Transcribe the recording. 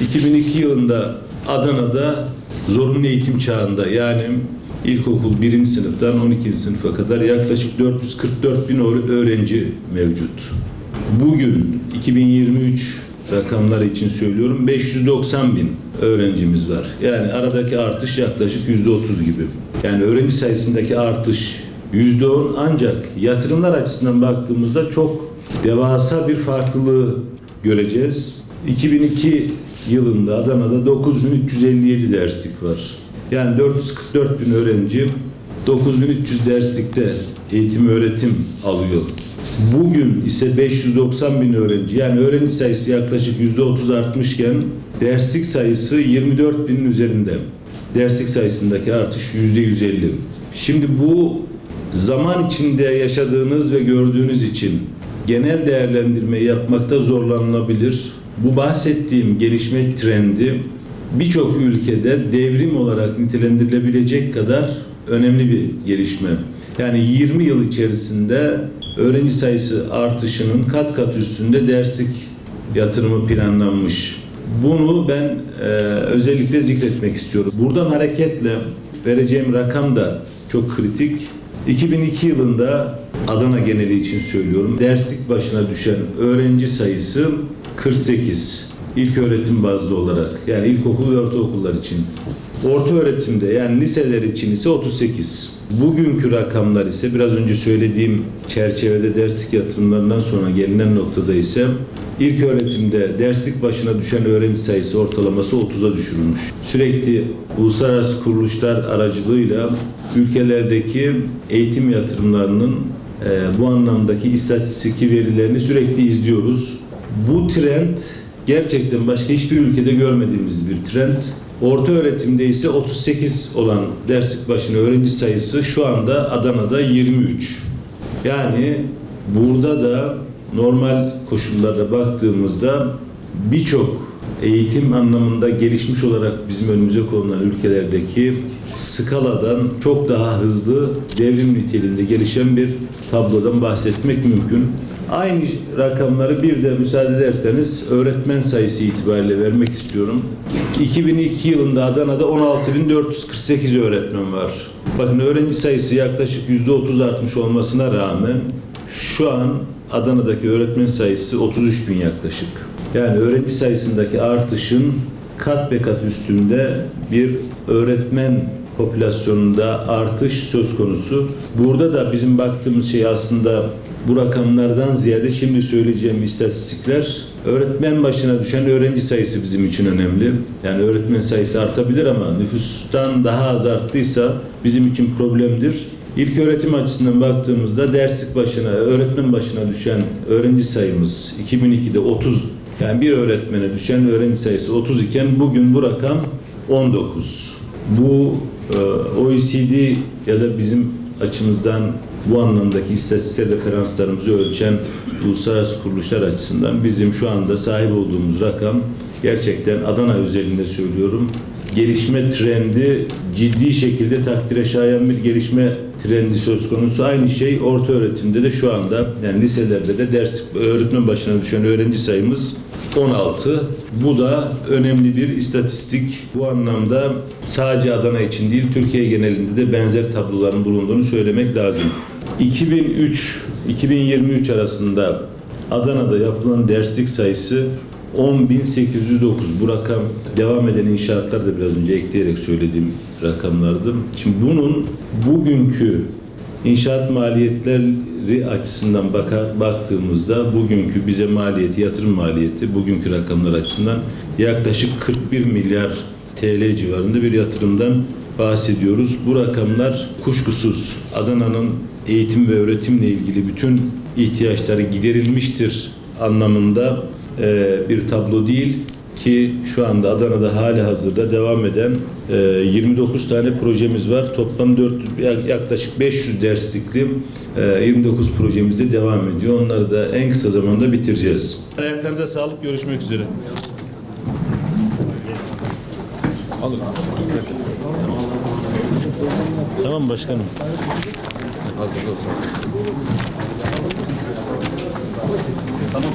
2002 yılında Adana'da zorunlu eğitim çağında, yani ilkokul 1. sınıftan 12. sınıfa kadar yaklaşık 444 bin öğrenci mevcut. Bugün 2023 rakamları için söylüyorum, 590 bin öğrencimiz var. Yani aradaki artış yaklaşık %30 gibi. Yani öğrenci sayısındaki artış %10, ancak yatırımlar açısından baktığımızda çok devasa bir farklılığı göreceğiz. 2002 yılında Adana'da 9357 derslik var. Yani 444 bin öğrenci 9300 derslikte eğitim öğretim alıyor. Bugün ise 590 bin öğrenci, yani öğrenci sayısı yaklaşık %30 artmışken derslik sayısı 24 binin üzerinde. Derslik sayısındaki artış %150. Şimdi bu zaman içinde yaşadığınız ve gördüğünüz için genel değerlendirme yapmakta zorlanılabilir. Bu bahsettiğim gelişme trendi birçok ülkede devrim olarak nitelendirilebilecek kadar önemli bir gelişme. Yani 20 yıl içerisinde öğrenci sayısı artışının kat kat üstünde derslik yatırımı planlanmış. Bunu ben özellikle zikretmek istiyorum. Buradan hareketle vereceğim rakam da çok kritik. 2002 yılında Adana geneli için söylüyorum, derslik başına düşen öğrenci sayısı 48. İlköğretim bazlı olarak, yani ilkokul ve ortaokullar için. Orta öğretimde, yani liseler için ise 38. Bugünkü rakamlar ise biraz önce söylediğim çerçevede derslik yatırımlarından sonra gelinen noktada ise ilköğretimde derslik başına düşen öğrenci sayısı ortalaması 30'a düşürülmüş. Sürekli uluslararası kuruluşlar aracılığıyla ülkelerdeki eğitim yatırımlarının bu anlamdaki istatistik verilerini sürekli izliyoruz. Bu trend gerçekten başka hiçbir ülkede görmediğimiz bir trend. Orta öğretimde ise 38 olan derslik başına öğrenci sayısı şu anda Adana'da 23. Yani burada da normal koşullarda baktığımızda birçok eğitim anlamında gelişmiş olarak bizim önümüze konulan ülkelerdeki skaladan çok daha hızlı, devrim niteliğinde gelişen bir tablodan bahsetmek mümkün. Aynı rakamları bir de müsaade ederseniz öğretmen sayısı itibariyle vermek istiyorum. 2002 yılında Adana'da 16.448 öğretmen var. Bakın, öğrenci sayısı yaklaşık %30 artmış olmasına rağmen şu an Adana'daki öğretmen sayısı 33 bin yaklaşık. Yani öğrenci sayısındaki artışın kat be kat üstünde bir öğretmen popülasyonunda artış söz konusu. Burada da bizim baktığımız şey aslında bu rakamlardan ziyade şimdi söyleyeceğim istatistikler, öğretmen başına düşen öğrenci sayısı bizim için önemli. Yani öğretmen sayısı artabilir ama nüfustan daha az arttıysa bizim için problemdir. İlköğretim açısından baktığımızda derslik başına, öğretmen başına düşen öğrenci sayımız 2002'de 30. Yani bir öğretmene düşen öğrenci sayısı 30 iken bugün bu rakam 19. Bu OECD ya da bizim açımızdan bu anlamdaki istatistiksel referanslarımızı ölçen uluslararası kuruluşlar açısından bizim şu anda sahip olduğumuz rakam gerçekten Adana özelinde söylüyorum. Gelişme trendi ciddi şekilde takdire şayan bir gelişme trendi söz konusu. Aynı şey orta öğretimde de şu anda, yani liselerde de öğretmen başına düşen öğrenci sayımız 16. Bu da önemli bir istatistik. Bu anlamda sadece Adana için değil, Türkiye genelinde de benzer tabloların bulunduğunu söylemek lazım. 2003-2023 arasında Adana'da yapılan derslik sayısı 10.809. Bu rakam devam eden inşaatlar da biraz önce ekleyerek söylediğim rakamlardı. Şimdi bunun bugünkü inşaat maliyetleri açısından baktığımızda bugünkü bize maliyeti, yatırım maliyeti bugünkü rakamlar açısından yaklaşık 41 milyar TL civarında bir yatırımdan bahsediyoruz. Bu rakamlar kuşkusuz Adana'nın eğitim ve öğretimle ilgili bütün ihtiyaçları giderilmiştir anlamında bir tablo değil ki şu anda Adana'da hali hazırda devam eden 29 tane projemiz var. Toplam yaklaşık 500 derslikli 29 projemiz de devam ediyor. Onları da en kısa zamanda bitireceğiz. Ayaklarınıza sağlık. Görüşmek üzere. Alın. Tamam başkanım. Hazır olsun. Tamam.